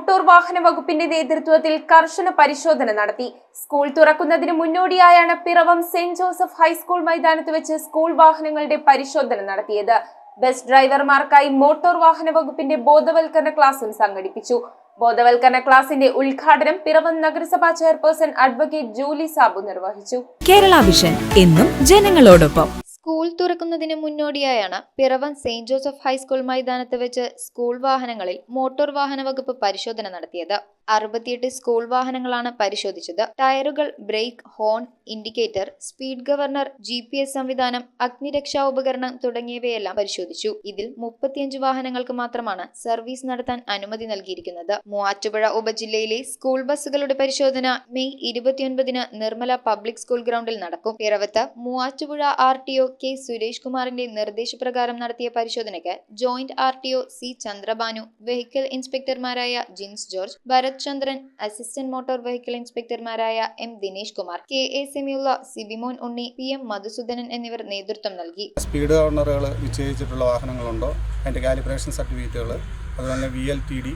Motor വാഹന വകുപ്പിന്റെ നേതൃത്വത്തിൽ കർശന പരിശോധന നടത്തി. സ്കൂൾ തുറക്കുന്നതിന് മുന്നോടിയായാണ് പിറവം സെന്റ് ജോസഫ് ഹൈസ്കൂൾ മൈതാനത്ത് വെച്ച് സ്കൂൾ വാഹനങ്ങളുടെ പരിശോധന നടത്തിയത്. ബസ് ഡ്രൈവർമാർക്കായി മോട്ടോർ വാഹന വകുപ്പിന്റെ ബോധവൽക്കരണ ക്ലാസും സംഘടിപ്പിച്ചു. ബോധവൽക്കരണ ക്ലാസിന്റെ ഉദ്ഘാടനം പിറവം നഗരസഭാ ചെയർപേഴ്സൺ അഡ്വക്കേറ്റ് ജൂലി സാബു നിർവഹിച്ചു. കേരള വിഷൻ എന്നും ജനങ്ങളോടൊപ്പം. സ്കൂൾ തുറക്കുന്നതിന് മുന്നോടിയായാണ് പിറവം സെന്റ് ജോസഫ് ഹൈസ്കൂൾ മൈതാനത്ത് വെച്ച് സ്കൂൾ വാഹനങ്ങളിൽ മോട്ടോർ വാഹന വകുപ്പ് പരിശോധന നടത്തിയത്. 68 സ്കൂൾ വാഹനങ്ങളാണ് പരിശോധിച്ചത്. ടയറുകൾ, brake, horn, indicator, speed governor, GPS സംവിധാനം, അഗ്നിരക്ഷാ ഉപകരണം തുടങ്ങിയവയെല്ലാം പരിശോധിച്ചു. ഇതിൽ 35 വാഹനങ്ങൾക്ക് മാത്രമാണ് സർവീസ് നടത്താൻ അനുമതി നൽകിയിരിക്കുന്നത്. മൂവാറ്റുപുഴ ഉപജില്ലയിലെ സ്കൂൾ ബസ്സുകളുടെ പരിശോധന മെയ് 29-ന് നിർമ്മല പബ്ലിക് സ്കൂൾ ഗ്രൗണ്ടിൽ നടക്കും. പിറവത്ത് മൂവാറ്റുപുഴ RTO കെ സുരേഷ് കുമാറിന്റെ നിർദ്ദേശപ്രകാരം നടത്തിയ പരിശോധനയ്ക്ക് joint RTO C Chandrabanu, vehicle ഇൻസ്പെക്ടർമാരായ Jins George, Bharath Chandran, assistant motor vehicle ഇൻസ്പെക്ടർമാരായ M ദിനേശ് കുമാർ, KA സെമിയുള്ള സിബിമോൻ ഉണ്ണി, PM മധുസൂദനൻ എന്നിവർ നേതൃത്വം നൽകി. സ്പീഡ് ഗവർണറുകൾ നിശ്ചയിച്ചിട്ടുള്ള വാഹനങ്ങളുണ്ടോ, അതിന്റെ കാലിബ്രേഷൻ സർട്ടിഫിക്കറ്റുകൾ, അതുപോലെ VLTD,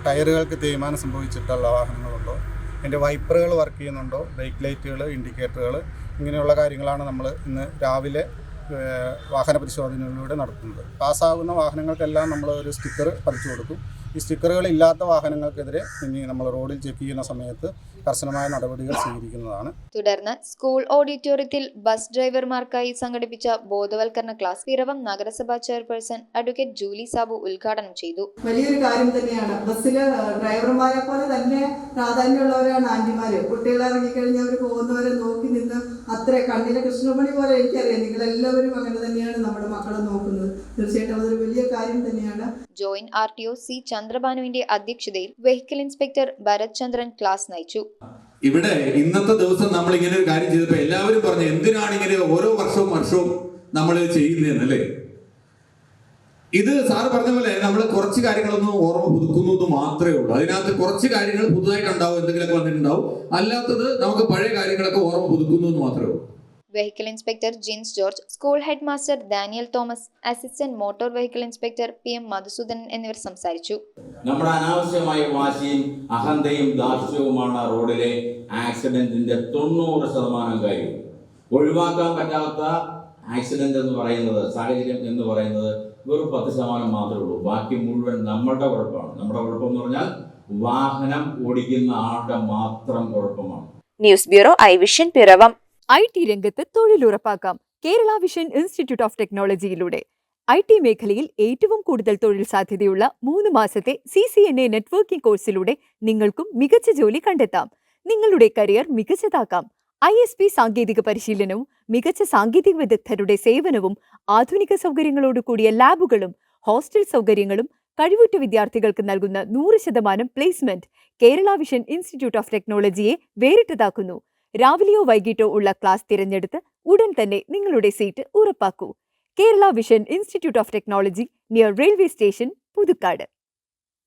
ടയറുകൾക്ക് തേയ്മാനം സംഭവിച്ചിട്ടുള്ള വാഹനങ്ങളുണ്ടോ, അതിന്റെ വൈപ്പറുകൾ വർക്ക് ചെയ്യുന്നുണ്ടോ, ബ്രേക്ക് ലൈറ്റുകൾ, ഇൻഡിക്കേറ്ററുകൾ, ഇങ്ങനെയുള്ള കാര്യങ്ങളാണ് നമ്മൾ ഇന്ന് രാവിലെ വാഹന പരിശോധനയിലൂടെ നടത്തുന്നത്. പാസ്സാകുന്ന വാഹനങ്ങൾക്കെല്ലാം നമ്മൾ ഒരു സ്റ്റിക്കർ പതിച്ചു കൊടുക്കും. ഈ സ്റ്റിക്കറുകൾ ഇല്ലാത്ത വാഹനങ്ങൾക്കെതിരെ ഇനി നമ്മൾ റോഡിൽ ചെക്ക് ചെയ്യുന്ന സമയത്ത് കർശനമായ നടപടികൾ സ്വീകരിക്കുന്നതാണ്. തുടർന്ന് സ്കൂൾ ഓഡിറ്റോറിയത്തിൽ ബസ് ഡ്രൈവർമാർക്കായി സംഘടിപ്പിച്ച ബോധവൽക്കരണ ക്ലാസ് പിറവം നഗരസഭാ ചെയർപേഴ്സൺ അഡ്വക്കേറ്റ് ജൂലി സാബു ഉദ്ഘാടനം ചെയ്തു. വലിയൊരു കാര്യം തന്നെയാണ്. ബസ്സില് ഡ്രൈവർമാരെ പോലെ തന്നെ പ്രാധാന്യമുള്ളവരാണ് ആന്റിമാര്. കുട്ടികൾ ഇറങ്ങിക്കഴിഞ്ഞാൽ അവർ പോകുന്നവരെ നോക്കി നിന്ന് അത്ര കണ്ണിലെ കൃഷ്ണമണി പോലെ എനിക്കറിയാം. നിങ്ങളെല്ലാവരും അങ്ങനെ തന്നെയാണ് നമ്മുടെ മക്കളെ നോക്കുന്നത്. തീർച്ചയായിട്ടും അതൊരു വലിയ കാര്യം തന്നെയാണ്. ജോയിന്റ് RTO C ചന്ദ്രബാനുവിന്റെ അധ്യക്ഷതയിൽ വെഹിക്കിൾ ഇൻസ്പെക്ടർ ഭരത് ചന്ദ്രൻ ക്ലാസ് നയിച്ചു. ഇവിടെ ഇന്നത്തെ ദിവസം നമ്മൾ ഇങ്ങനെ ഒരു കാര്യം ചെയ്തപ്പോൾ എല്ലാവരും പറഞ്ഞു, എന്തിനാണ് ഇങ്ങനെ ഓരോ വർഷവും നമ്മൾ ചെയ്യുന്നതെന്നല്ലേ. ഇത് സാറ് പറഞ്ഞ പോലെ നമ്മൾ കുറച്ച് കാര്യങ്ങളൊന്നും ഓർമ്മ പുതുക്കുന്നത് മാത്രമേ ഉള്ളൂ. അതിനകത്ത് കുറച്ച് കാര്യങ്ങൾ പുതുതായിട്ടുണ്ടാവും, എന്തെങ്കിലുമൊക്കെ വന്നിട്ടുണ്ടാവും. അല്ലാത്തത് നമുക്ക് പഴയ കാര്യങ്ങളൊക്കെ ഓർമ്മ പുതുക്കുന്നത് മാത്രമേ ഉള്ളൂ. Vehicle inspector Jins George, school head master Daniel Thomas, assistant motor vehicle inspector PM Madhusoodanan എന്നിവർ സംസാരിച്ചു. നമ്മുടെ അനാവശ്യമായ വാശിയും അഹന്തയും ദാർഷ്ട്യവുമാണ് റോഡിലെ ആക്സിഡന്റിന്റെ 90% കാര്യം. ഒഴിവാക്കാൻ പറ്റാത്ത ആക്സിഡന്റ് എന്ന് പറയുന്നത്, സാഹചര്യം എന്ന് പറയുന്നത് വെറും 10% മാത്രമേ ഉള്ളൂ. ബാക്കി മുഴുവൻ നമ്മുടെ കുഴപ്പമാണ്. നമ്മുടെ കുഴപ്പം എന്ന് പറഞ്ഞാൽ വാഹനം ഓടിക്കുന്ന ആളുടെ മാത്രം കുഴപ്പമാണ്. ന്യൂസ് ബ്യൂറോ ഐവിഷൻ പിറവം. IT രംഗത്ത് തൊഴിലുറപ്പാക്കാം കേരള വിഷൻ ഇൻസ്റ്റിറ്റ്യൂട്ട് ഓഫ് ടെക്നോളജിയിലൂടെ. IT മേഖലയിൽ ഏറ്റവും കൂടുതൽ തൊഴിൽ സാധ്യതയുള്ള 3 മാസത്തെ CCNA നെറ്റ്വർക്കിംഗ് കോഴ്സിലൂടെ നിങ്ങൾക്കും മികച്ച ജോലി കണ്ടെത്താം. നിങ്ങളുടെ കരിയർ മികച്ചതാക്കാം. ISP സാങ്കേതിക പരിശീലനവും മികച്ച സാങ്കേതിക വിദഗ്ധരുടെ സേവനവും ആധുനിക സൗകര്യങ്ങളോടുകൂടിയ ലാബുകളും ഹോസ്റ്റൽ സൗകര്യങ്ങളും കഴിവുറ്റ വിദ്യാർത്ഥികൾക്ക് നൽകുന്ന 100% placement Kerala vision institute of ടെക്നോളജിയെ വേറിട്ടതാക്കുന്നു. രാവിലെയോ വൈകിട്ടോ ഉള്ള ക്ലാസ് തിരഞ്ഞെടുത്ത് ഉടൻ തന്നെ നിങ്ങളുടെ സീറ്റ് ഉറപ്പാക്കൂ. Kerala vision institute of technology, near railway station, Puthukkad.